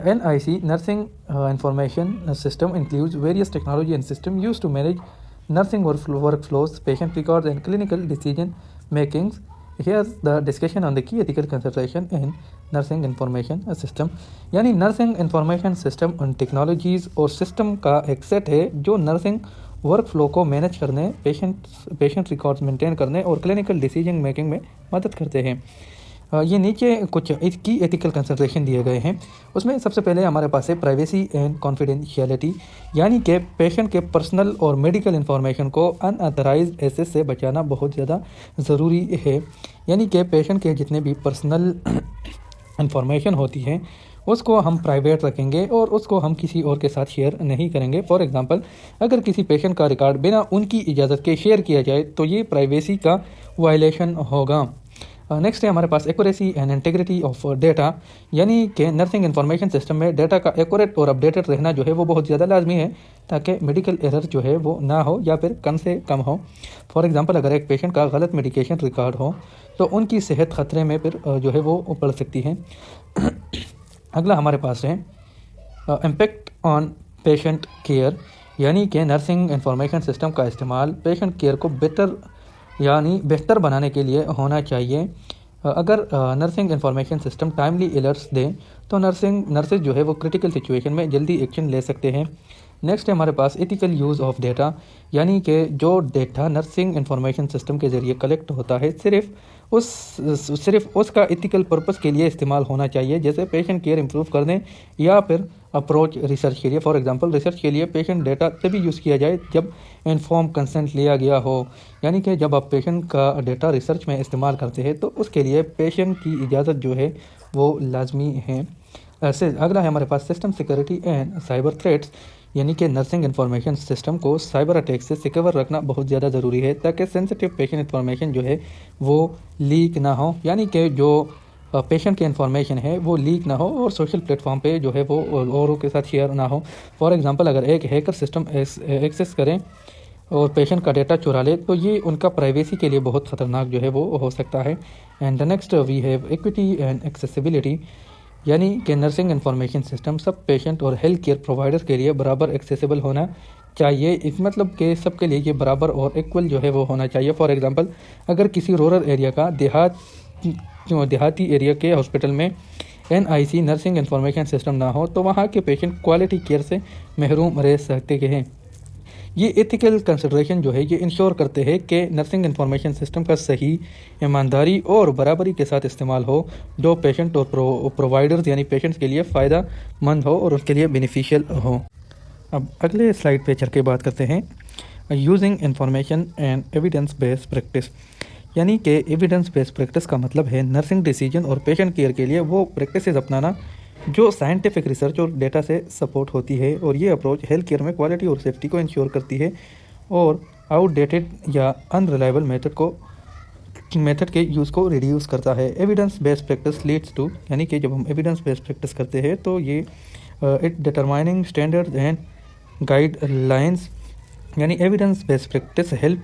NIC nursing information system includes various technology and system used to manage nursing workflows, patient records and clinical decision makings. Here's the discussion on the key ethical consideration in nursing information system, यानी nursing information system उन technologies और system का एक set है जो nursing workflow को manage करने, patient records maintain करने और क्लिनिकल डिसीजन मेकिंग में मदद करते हैं। ये नीचे कुछ की एथिकल कंसिडरेशन दिए गए हैं। उसमें सबसे पहले हमारे पास है प्राइवेसी एंड कॉन्फिडेंशियलिटी, यानी कि पेशेंट के पर्सनल और मेडिकल इंफॉर्मेशन को अनऑथराइज्ड एक्सेस से बचाना बहुत ज़्यादा ज़रूरी है, यानी कि पेशेंट के जितने भी पर्सनल इंफॉर्मेशन होती है उसको हम प्राइवेट रखेंगे और उसको हम किसी और के साथ शेयर नहीं करेंगे। फॉर एग्जांपल अगर किसी पेशेंट का रिकॉर्ड बिना उनकी इजाज़त के शेयर किया जाए तो ये प्राइवेसी का वायलेशन होगा। नेक्स्ट है हमारे पास accuracy and integrity of data, यानी कि नर्सिंग इंफॉर्मेशन सिस्टम में डेटा का एक्यूरेट और अपडेटेड रहना जो है वो बहुत ज़्यादा लाजमी है, ताकि मेडिकल एरर जो है वो ना हो या फिर कम से कम हो। फॉर एग्जांपल अगर एक पेशेंट का गलत मेडिकेशन रिकॉर्ड हो तो उनकी सेहत खतरे में फिर जो है वो पड़ सकती है। अगला हमारे पास है इम्पेक्ट ऑन पेशेंट केयर, यानी कि नर्सिंग इंफॉर्मेशन सिस्टम का इस्तेमाल पेशेंट केयर को बेहतर बनाने के लिए होना चाहिए। अगर nursing information system timely alerts दें तो नर्सेज जो है वो क्रिटिकल सिचुएशन में जल्दी एक्शन ले सकते हैं। नेक्स्ट है हमारे पास एथिकल यूज़ ऑफ डेटा, यानी कि जो डेटा नर्सिंग इंफॉर्मेशन सिस्टम के ज़रिए कलेक्ट होता है सिर्फ उसका एथिकल पर्पस के लिए इस्तेमाल होना चाहिए, जैसे पेशेंट केयर इंप्रूव करने या फिर अप्रोच रिसर्च के लिए। फॉर एग्जांपल रिसर्च के लिए पेशेंट डेटा तभी यूज़ किया जाए जब इन्फॉर्म कंसेंट लिया गया हो, यानी कि जब आप पेशेंट का डेटा रिसर्च में इस्तेमाल करते हैं तो उसके लिए पेशेंट की इजाज़त जो है वो लाजमी है। ऐसे अगला है हमारे पास system security and cyber threats, यानी कि नर्सिंग इंफॉर्मेशन सिस्टम को साइबर अटैक से सिक्योर रखना बहुत ज़्यादा ज़रूरी है, ताकि सेंसिटिव पेशेंट इंफॉर्मेशन जो है वो लीक ना हो, यानी कि जो पेशेंट की इंफॉर्मेशन है वो लीक ना हो और सोशल प्लेटफॉर्म पे जो है वो औरों के साथ शेयर ना हो। फॉर एग्जांपल अगर एक हैकर सिस्टम एक्सेस करें और पेशेंट का डेटा चुरा ले तो ये उनका प्राइवेसी के लिए बहुत ख़तरनाक जो है वो हो सकता है। And next we have equity and accessibility, यानी कि नर्सिंग इंफॉर्मेशन सिस्टम सब पेशेंट और हेल्थ केयर प्रोवाइडर्स के लिए बराबर एक्सेसिबल होना चाहिए। इस मतलब कि सबके लिए ये बराबर और इक्वल जो है वो होना चाहिए। फॉर एग्जांपल अगर किसी रूरल एरिया का देहाती एरिया के हॉस्पिटल में NIC नर्सिंग इंफॉर्मेशन सिस्टम ना हो तो वहाँ के पेशेंट क्वालिटी केयर से महरूम रह सकते हैं। ये एथिकल कंसिडरेशन जो है ये इंश्योर करते हैं कि नर्सिंग इंफॉर्मेशन सिस्टम का सही, ईमानदारी और बराबरी के साथ इस्तेमाल हो, जो पेशेंट और प्रोवाइडर्स यानी पेशेंट्स के लिए फ़ायदा मंद हो और उनके लिए बेनिफिशियल हो। अब अगले स्लाइड पे चल के बात करते हैं using information and evidence based practice. यानी कि एविडेंस बेस्ड प्रैक्टिस का मतलब है नर्सिंग डिसीजन और पेशेंट केयर के लिए वो प्रैक्टिसेस अपनाना जो साइंटिफिक रिसर्च और डेटा से सपोर्ट होती है, और ये अप्रोच हेल्थ केयर में क्वालिटी और सेफ्टी को इंश्योर करती है और आउटडेटेड या अनरिलायबल मेथड के यूज़ को रिड्यूस करता है। Evidence based practice leads to, यानी कि जब हम एविडेंस बेस्ड प्रैक्टिस करते हैं तो ये it determining standards and guidelines, यानी evidence based practice help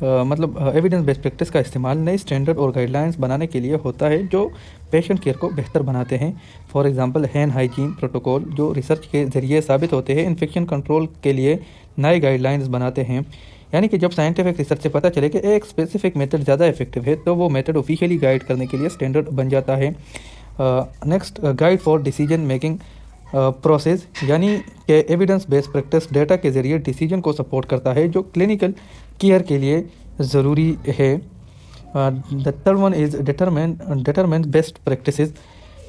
evidence based practice का इस्तेमाल नए स्टैंडर्ड और गाइडलाइंस बनाने के लिए होता है जो पेशेंट केयर को बेहतर बनाते हैं। For example hand hygiene protocol जो रिसर्च के ज़रिए साबित होते हैं इन्फेक्शन कंट्रोल के लिए नए गाइडलाइंस बनाते हैं। यानी कि जब साइंटिफिक रिसर्च से पता चले कि एक स्पेसिफिक मेथड ज़्यादा इफेक्टिव है तो वो मेथड ऑफिशियली गाइड करने के लिए स्टैंडर्ड बन जाता है। Next, guide for decision making process, यानी कि एविडेंस बेस्ड प्रैक्टिस डेटा के ज़रिए डिसीजन को सपोर्ट करता है जो क्लिनिकल केयर के लिए ज़रूरी है। The third one is determine best practices,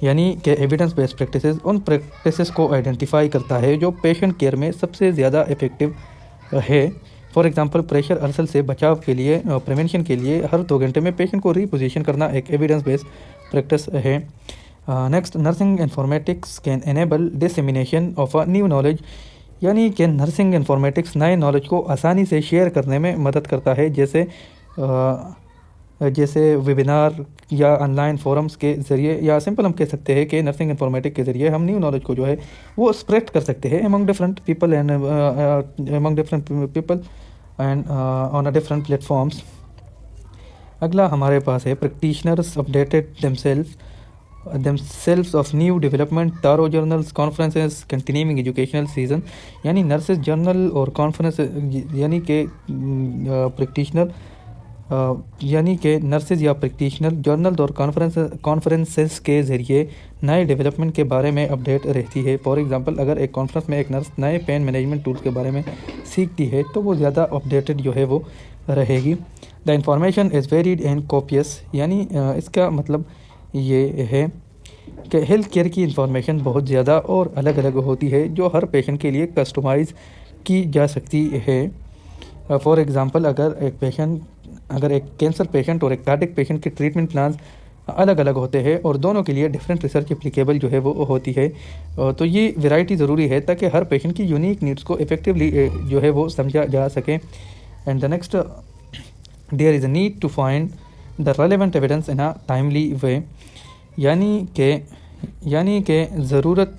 यानी कि एविडेंस बेस्ड प्रैक्टिसेस उन प्रैक्टिसेस को आइडेंटिफाई करता है जो पेशेंट केयर में सबसे ज़्यादा इफेक्टिव है। फॉर एग्जांपल प्रेशर अल्सर से बचाव के लिए प्रिवेंशन के लिए हर 2 घंटे में पेशेंट को रीपोजिशन करना एक एविडेंस बेस्ड प्रैक्टिस है। Next, nursing informatics can enable dissemination of a new knowledge, यानी कि नर्सिंग इन्फॉर्मेटिक्स नए नॉलेज को आसानी से शेयर करने में मदद करता है, जैसे वेबिनार या ऑनलाइन फोरम्स के ज़रिए, या सिंपल हम कह सकते हैं कि नर्सिंग इन्फॉर्मेटिक्स के ज़रिए हम न्यू नॉलेज को जो है वो स्प्रेड कर सकते हैं among different people and on a different platforms. अगला हमारे पास है practitioners updated themselves of new development, taro journals, conferences, continuing educational season, यानी नर्सेस जर्नल और कॉन्फ्रेंस, यानी कि नर्सेज या प्रैक्टिशनर जर्नल और कॉन्फ्रेंसेस के ज़रिए नए डेवलपमेंट के बारे में अपडेट रहती है। फॉर एग्जांपल अगर एक कॉन्फ्रेंस में एक नर्स नए पेन मैनेजमेंट टूल्स के बारे में सीखती है तो वो ज़्यादा अपडेटेड जो है वो रहेगी। The information is varied and copious, यानी इसका मतलब ये है कि हेल्थ केयर की इंफॉर्मेशन बहुत ज़्यादा और अलग अलग होती है जो हर पेशेंट के लिए कस्टमाइज़ की जा सकती है। फॉर एग्ज़ाम्पल अगर एक कैंसर पेशेंट और एक कार्डियक पेशेंट के ट्रीटमेंट प्लान्स अलग अलग होते हैं और दोनों के लिए डिफरेंट रिसर्च एप्लीकेबल जो है वो होती है, तो ये वैरायटी ज़रूरी है ताकि हर पेशेंट की यूनिक नीड्स को इफेक्टिवली जो है वो समझा जा सके। And the next, there is a need to find the relevant evidence in a timely way, यानी कि ज़रूरत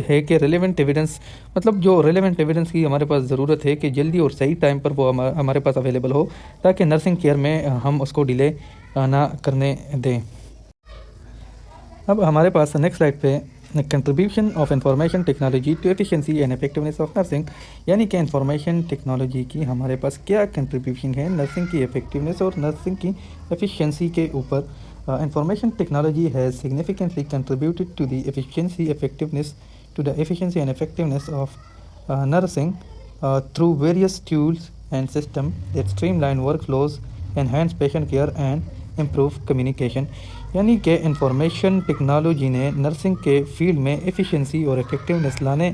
है कि रेलेवेंट एविडेंस, मतलब जो रेलेवेंट एविडेंस की हमारे पास ज़रूरत है कि जल्दी और सही टाइम पर वो हमारे पास अवेलेबल हो ताकि नर्सिंग केयर में हम उसको डिले ना करने दें। अब हमारे पास नेक्स्ट स्लाइड पे contribution of information technology to efficiency and effectiveness of nursing, यानी कि इंफॉर्मेशन टेक्नोलॉजी की हमारे पास क्या कंट्रीब्यूशन है नर्सिंग की इफेक्टिवनेस और नर्सिंग की एफिशिएंसी के ऊपर। Information technology has significantly contributed to the efficiency and effectiveness of nursing through various tools and systems that streamline workflows, enhance patient care and improve communication, यानी कि information technology ने nursing के field में efficiency और effectiveness लाने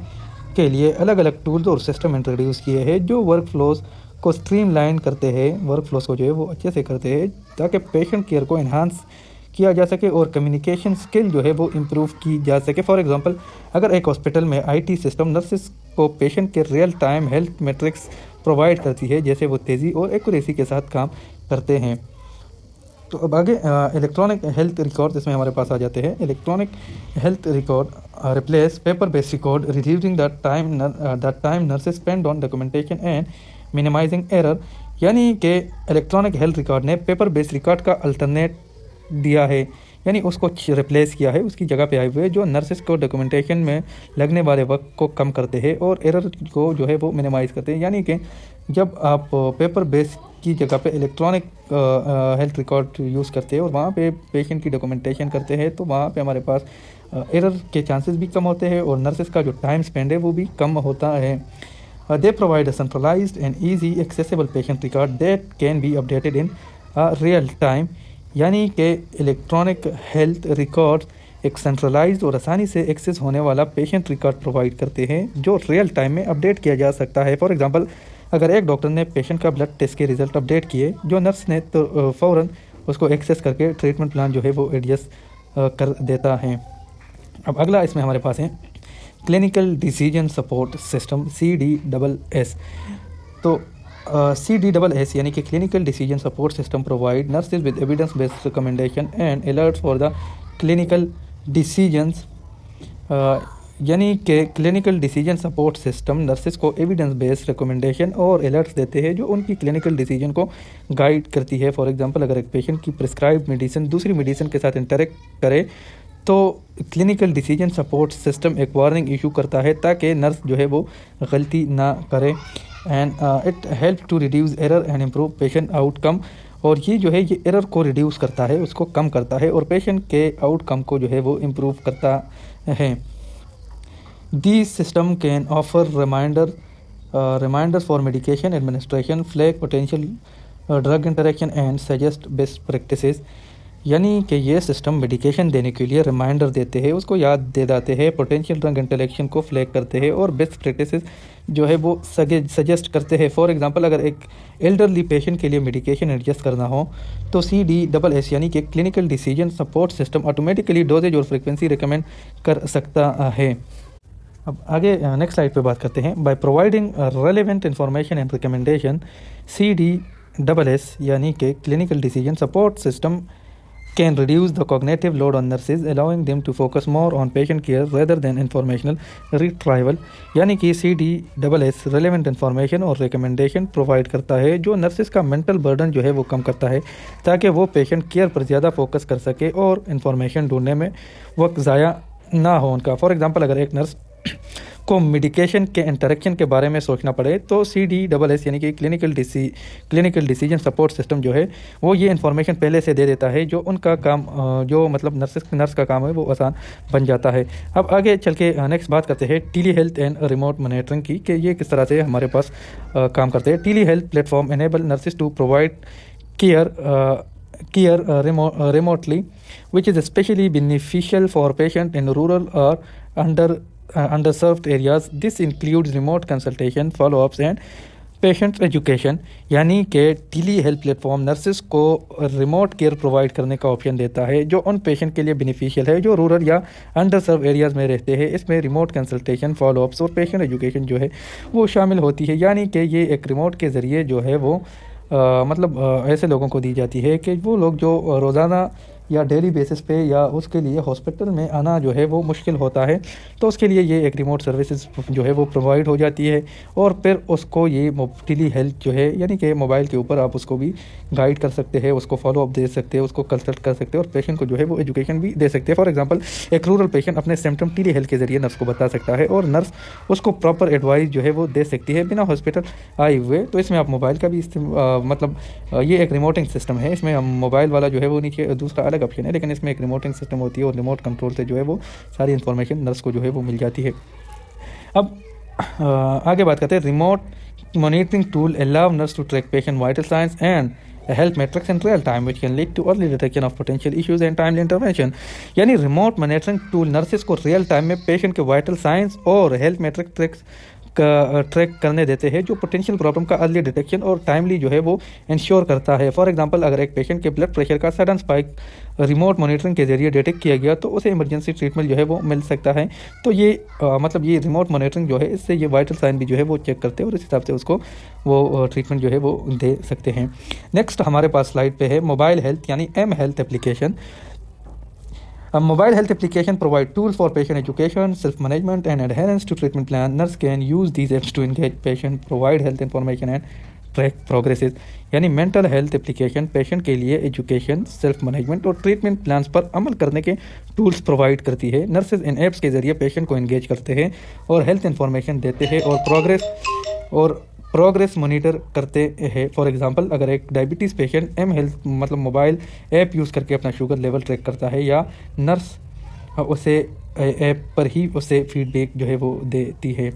के लिए अलग अलग टूल्स और सिस्टम इंट्रोड्यूस किए हैं जो वर्कफ्लोज को स्ट्रीमलाइन करते हैं, वर्कफ्लोज को जो है वो अच्छे से करते हैं ताकि पेशेंट केयर को इन्हांस किया जा सके और कम्युनिकेशन स्किल जो है वो इम्प्रूव की जा सके। फॉर एग्जांपल अगर एक हॉस्पिटल में आईटी सिस्टम नर्सिस को पेशेंट के real time health matrix provide करती है, जैसे वो तेज़ी और एक्यूरेसी के साथ काम करते हैं। तो अब आगे इलेक्ट्रॉनिक हेल्थ रिकॉर्ड इसमें हमारे पास आ जाते हैं। Electronic health record replace paper based record, reducing the time nurses spend on documentation and minimising error, यानी कि इलेक्ट्रॉनिक हेल्थ रिकॉर्ड ने पेपर बेस्ड रिकॉर्ड का अल्टरनेट दिया है, यानी उसको रिप्लेस किया है, उसकी जगह पे आए हुए जो नर्सेस को डॉक्यूमेंटेशन में लगने वाले वक्त को कम करते हैं और एरर को जो है वो मिनिमाइज़ करते हैं। यानी कि जब आप पेपर बेस की जगह पे इलेक्ट्रॉनिक हेल्थ रिकॉर्ड यूज़ करते हैं और वहाँ पे पेशेंट की डॉक्यूमेंटेशन करते हैं, तो वहाँ पे हमारे पास एरर के चांसेस भी कम होते हैं और नर्सेस का जो टाइम स्पेंड है वो भी कम होता है। They provide a centralised and easy accessible patient record that can be updated in real time, यानी कि इलेक्ट्रॉनिक हेल्थ रिकॉर्ड एक सेंट्रलाइज्ड और आसानी से एक्सेस होने वाला पेशेंट रिकॉर्ड प्रोवाइड करते हैं जो रियल टाइम में अपडेट किया जा सकता है। फॉर एग्जांपल, अगर एक डॉक्टर ने पेशेंट का ब्लड टेस्ट के रिजल्ट अपडेट किए, जो नर्स ने तो फ़ौरन उसको एक्सेस करके ट्रीटमेंट प्लान जो है वो एडजस्ट कर देता है। अब अगला इसमें हमारे पास है clinical decision support system CDSS। तो CDSS यानी कि clinical decision support system provide nurses with evidence based recommendation and alerts for the clinical decisions, यानी कि clinical decision support system nurses को एविडेंस बेस्ड रिकमेंडेशन और अलर्ट्स देते हैं जो उनकी क्लिनिकल डिसीजन को गाइड करती है। फॉर एग्जांपल, अगर एक पेशेंट की प्रिस्क्राइब्ड मेडिसिन दूसरी मेडिसिन के साथ इंटरेक्ट करे तो क्लिनिकल डिसीजन सपोर्ट सिस्टम एक वार्निंग इशू करता है ताकि नर्स जो है वो गलती ना करे। And it help to reduce error and improve patient outcome, और ये जो है ये एरर को रिड्यूस करता है, उसको कम करता है और पेशेंट के आउटकम को जो है वो इम्प्रूव करता है। This system can offer reminders for medication administration, flag potential drug interaction and suggest best practices, यानी कि ये सिस्टम मेडिकेशन देने के लिए रिमाइंडर देते हैं, उसको याद दे जाते हैं, पोटेंशियल ड्रग इंटरेक्शन को फ्लैग करते हैं और बेस्ट प्रैक्टिसेस जो है वो सजेस्ट करते हैं। फॉर एग्जांपल, अगर एक एल्डरली पेशेंट के लिए मेडिकेशन एडजस्ट करना हो तो CDSS यानी कि clinical decision support system automatically dosages और फ्रिक्वेंसी रिकमेंड कर सकता है। अब आगे नेक्स्ट स्लाइड पे बात करते हैं। By providing relevant information and recommendation, CDSS यानी कि clinical decision support system can reduce the cognitive load on nurses, allowing them to focus more on patient care rather than informational retrieval, यानी कि CDSS relevant information और recommendation provide करता है जो nurses का mental burden जो है वो कम करता है ताकि वो पेशेंट केयर पर ज़्यादा फोकस कर सके और इन्फॉर्मेशन ढूंढने में वक्त ज़ाया ना हो उनका। फॉर एग्जांपल, अगर एक नर्स को मेडिकेशन के इंटरेक्शन के बारे में सोचना पड़े तो CDSS यानी कि क्लिनिकल डिसीजन सपोर्ट सिस्टम जो है वो ये इन्फॉर्मेशन पहले से दे देता है, जो उनका काम जो मतलब नर्स का काम है वो आसान बन जाता है। अब आगे चल के नेक्स्ट बात करते हैं tele health and remote monitoring की, कि ये किस तरह से हमारे पास काम करते हैं। Tele health platform enable nurses to provide care remotely, which is especially beneficial for patients in rural or underserved areas. This includes remote consultation, follow-ups and patient education, यानी कि टेली हेल्थ प्लेटफॉर्म नर्सेस को remote care provide करने का option देता है जो उन patient के लिए बेनिफिशियल है जो रूरल या अंडर सर्व एरियाज़ में रहते हैं। इसमें रिमोट कंसल्टेशन, फॉलोअप्स और पेशेंट एजुकेशन जो है वो शामिल होती है, यानी कि ये एक रिमोट के ज़रिए जो है वो ऐसे लोगों को दी जाती है कि वो लोग जो रोज़ाना या डेली बेसिस पे या उसके लिए हॉस्पिटल में आना जो है वो मुश्किल होता है, तो उसके लिए ये एक रिमोट सर्विसेज जो है वो प्रोवाइड हो जाती है और फिर उसको ये टेली हेल्थ जो है यानी कि मोबाइल के ऊपर आप उसको भी गाइड कर सकते हैं, उसको फॉलो अप दे सकते हैं, उसको कंसल्ट कर सकते हैं और पेशेंट को जो है वो एजुकेशन भी दे सकते हैं। फॉर एग्जांपल, एक रूरल पेशेंट अपने सिम्टम टेली हेल्थ के ज़रिए नर्स को बता सकता है और नर्स उसको प्रॉपर एडवाइस जो है वो दे सकती है बिना हॉस्पिटल आए हुए। तो इसमें आप मोबाइल का भी ये एक रिमोटिंग सिस्टम है, इसमें हम मोबाइल वाला जो है वो नीचे दूसरा अलग ऑप्शन है, लेकिन इसमें एक रिमोटिंग सिस्टम होती है और रिमोट कंट्रोल से जो है वो सारी इन्फॉर्मेशन नर्स को जो है वो मिल जाती है। अब आगे बात करते हैं remote monitoring tool allow nurse to track patient vital signs and health metrics in real time which can lead to early detection of potential issues and timely intervention. यानी रिमोट मॉनिटरिंग टूल नर्सेस को real time में patient के vital signs और health metrics का track करने देते हैं जो पोटेंशियल प्रॉब्लम का अर्ली डिटेक्शन और टाइमली जो है वो इंश्योर करता है। फॉर एग्जांपल, अगर एक पेशेंट के ब्लड प्रेशर का सडन स्पाइक रिमोट मॉनिटरिंग के जरिए डिटेक्ट किया गया तो उसे इमरजेंसी ट्रीटमेंट जो है वो मिल सकता है। तो ये ये रिमोट मॉनिटरिंग जो है इससे ये वाइटल साइन भी जो है वो चेक करते हैं और इस हिसाब से उसको वो ट्रीटमेंट जो है वो दे सकते हैं। नेक्स्ट हमारे पास स्लाइड पे है मोबाइल हेल्थ यानी M-Health application. A mobile health application provide tools for patient education, self-management and adherence to treatment plan. Nurse can use these apps to engage patient, provide health information and track progresses. यानी mental health application patient के लिए education, self management और treatment plans पर अमल करने के tools provide करती है। Nurses इन apps के जरिए पेशेंट को एंगेज करते हैं और हेल्थ इंफॉर्मेशन देते हैं और प्रोग्रेस मॉनिटर करते हैं। फॉर एग्जांपल, अगर एक डायबिटीज़ पेशेंट एम हेल्थ मतलब मोबाइल ऐप यूज़ करके अपना शुगर लेवल ट्रैक करता है, या नर्स उसे ऐप पर ही उसे फीडबैक जो है वो देती है।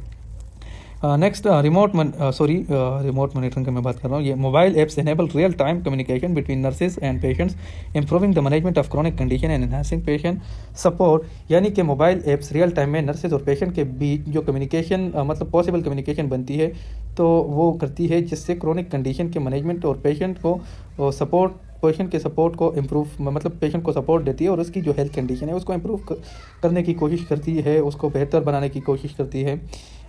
नेक्स्ट रिमोट मॉनिटरिंग की मैं बात कर रहा हूँ। ये mobile apps enable real time communication between nurses and patients, improving the management of chronic condition and enhancing patient support. यानी कि मोबाइल एप्स रियल टाइम में नर्सेज और पेशेंट के बीच जो कम्युनिकेशन मतलब पॉसिबल कम्युनिकेशन बनती है तो वो करती है, जिससे क्रॉनिक कंडीशन के मैनेजमेंट और पेशेंट को सपोर्ट पेशेंट के सपोर्ट को इम्प्रूव मतलब पेशेंट को सपोर्ट देती है और उसकी जो हेल्थ कंडीशन है उसको इम्प्रूव करने की कोशिश करती है, उसको बेहतर बनाने की कोशिश करती है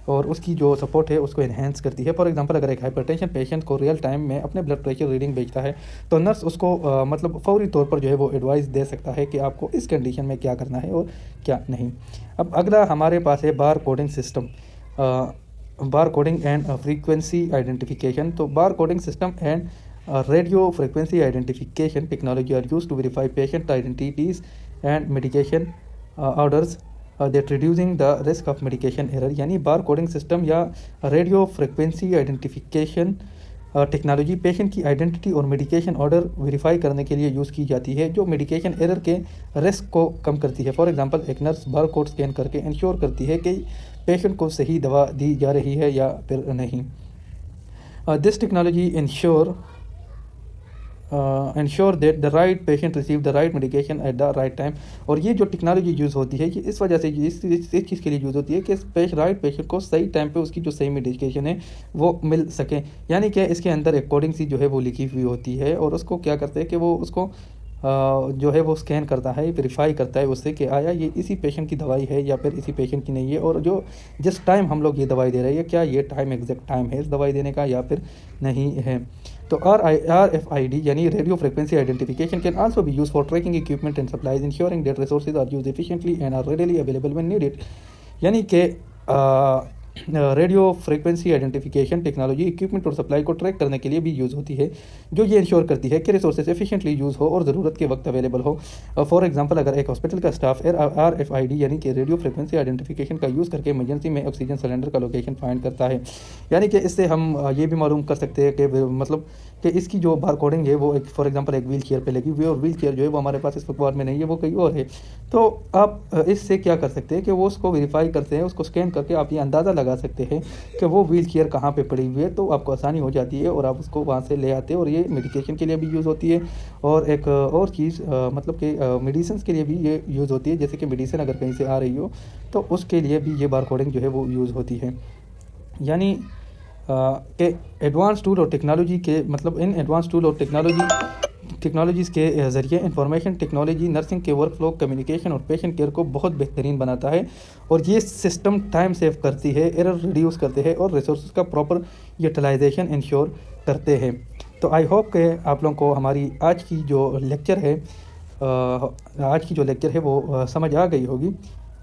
और उसकी जो सपोर्ट है उसको इन्हेंस करती है। फॉर एग्जांपल, अगर एक हाइपरटेंशन पेशेंट को रियल टाइम में अपने ब्लड प्रेशर रीडिंग भेजता है तो नर्स उसको मतलब फौरी तौर पर जो है वो एडवाइस दे सकता है कि आपको इस कंडीशन में क्या करना है और क्या नहीं। अब अगला हमारे पास है bar coding system, bar coding and frequency identification. तो bar coding system and radio frequency identification technology are used to verify patient identities and medication orders that reducing the risk of medication error। यानी बार coding system या radio frequency identification technology patient की identity और medication order verify करने के लिए use की जाती है, जो मेडिकेशन एरर के रिस्क को कम करती है। फॉर एग्जांपल, एक नर्स बार कोड स्कैन करके इंश्योर करती है कि पेशेंट को सही दवा दी जा रही है या फिर नहीं। This technology ensure that the right patient receive the right medication at the right time। और ये जो टेक्नोलॉजी यूज़ होती है ये इस वजह से इस चीज़ के लिए यूज़ होती है कि राइट पेशेंट को सही टाइम पे उसकी जो सही मेडिकेशन है वो मिल सके। यानी कि इसके अंदर एक कोडिंग सी जो है वो लिखी हुई होती है और उसको क्या करते हैं कि वो उसको जो है वो स्कैन करता है, वेरीफाई करता है उससे कि आया ये इसी पेशेंट की दवाई है या फिर इसी पेशेंट की नहीं है, और जो जिस टाइम हम लोग ये दवाई दे रहे हैं क्या ये टाइम एग्जैक्ट टाइम है इस दवाई देने का या फिर नहीं है। तो RFID यानी radio frequency identification can also be use for tracking equipment and supplies, ensuring that resources are use efficiently and are readily available when needed. यानी कि radio frequency identification technology equipment और सप्लाई को track करने के लिए भी use होती है, जो ये इंश्योर करती है कि रिसोर्सेज एफिशिएंटली यूज़ हो और ज़रूरत के वक्त अवेलेबल हो। फॉर एग्जांपल, अगर एक हॉस्पिटल का स्टाफ RFID यानी कि रेडियो फ्रिक्वेंसी आइडेंटिफिकेशन का यूज़ करके इमरजेंसी में ऑक्सीजन सिलेंडर का लोकेशन फाइंड करता है, यानी कि इससे हम ये भी मालूम कर सकते हैं कि मतलब कि इसकी जो बार कोडिंग है वो एक फॉर एग्जांपल एक व्हील चेयर पर लगी हुई है और व्हील चेयर जो है वो हमारे पास इस वक्त में नहीं है, वो कहीं और है। तो आप इससे क्या कर सकते हैं कि वो उसको वेरीफाई करते हैं, उसको स्कैन करके आप ये अंदाज़ा लगा सकते हैं कि वो व्हील चेयर कहाँ पे पड़ी हुई है, तो आपको आसानी हो जाती है और आप उसको वहाँ से ले आते हैं। और ये मेडिकेशन के लिए भी यूज़ होती है और एक और चीज़ मतलब कि मेडिसिन के लिए भी ये यूज़ होती है, जैसे कि मेडिसिन अगर कहीं से आ रही हो तो उसके लिए भी ये बार कोडिंग जो है वो यूज़ होती है। यानी कि एडवांस टूल और टेक्नोलॉजी के मतलब इन एडवांस टूल और टेक्नोलॉजीज़ के ज़रिए इंफॉर्मेशन टेक्नोलॉजी नर्सिंग के वर्क फ्लो, कम्युनिकेशन और पेशेंट केयर को बहुत बेहतरीन बनाता है और ये सिस्टम टाइम सेव करती है, एरर रिड्यूस करते हैं और रिसोर्स का प्रॉपर यूटिलाइजेशन इंश्योर करते हैं। तो आई होप कि आप लोगों को हमारी आज की जो लेक्चर है वो समझ आ गई होगी।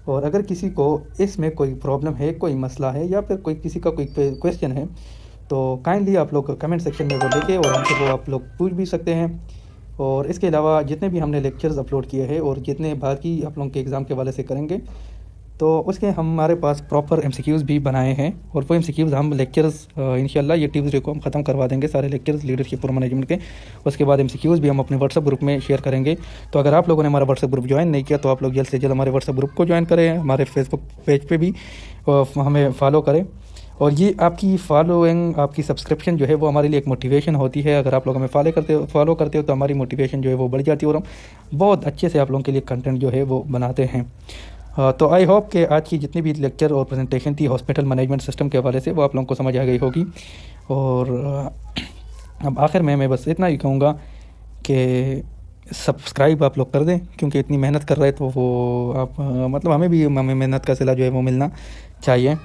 और अगर किसी को इसमें कोई प्रॉब्लम है, कोई मसला है या फिर कोई किसी का कोई क्वेश्चन है तो काइंडली आप लोग कमेंट सेक्शन में वो लिखें और हमसे वो आप लोग पूछ भी सकते हैं। और इसके अलावा जितने भी हमने लेक्चर्स अपलोड किए हैं और जितने बाकी आप लोगों के एग्ज़ाम के हवाले से करेंगे तो उसके हमारे पास प्रॉपर MCQs भी बनाए हैं और वो MCQs हम लेक्चर्स इंशाल्लाह ये ट्यूसडे को हम ख़त्म करवा देंगे सारे लेक्चर्स लीडरशिप और मैनेजमेंट के। उसके बाद MCQs भी हम अपने व्हाट्सएप ग्रुप में शेयर करेंगे। तो अगर आप लोगों ने हमारा व्हाट्सएप ग्रुप ज्वाइन नहीं किया तो आप लोग जल्द से जल्द हमारे व्हाट्सएप ग्रुप को ज्वाइन करें, हमारे फेसबुक पेज पर भी हमें फॉलो करें। और ये आपकी फॉलोइंग, आपकी सब्सक्रिप्शन जो है वो हमारे लिए एक मोटिवेशन होती है। अगर आप लोग हमें फॉलो करते हो तो हमारी मोटिवेशन जो है वो बढ़ जाती है और हम बहुत अच्छे से आप लोगों के लिए कंटेंट जो है वो बनाते हैं। तो आई होप कि आज की जितनी भी लेक्चर और प्रेजेंटेशन थी हॉस्पिटल मैनेजमेंट सिस्टम के हवाले से वो आप लोगों को समझ आ गई होगी। और अब आखिर में मैं बस इतना ही कहूँगा कि सब्सक्राइब आप लोग कर दें, क्योंकि इतनी मेहनत कर रहे तो वो आप मतलब हमें भी मेहनत का सिला जो है वो मिलना चाहिए।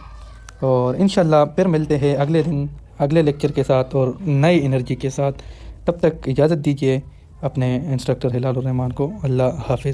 और इंशाल्लाह फिर मिलते हैं अगले दिन अगले लेक्चर के साथ और नई एनर्जी के साथ। तब तक इजाज़त दीजिए अपने इंस्ट्रक्टर हिलाल रहमान को। अल्लाह हाफिज़।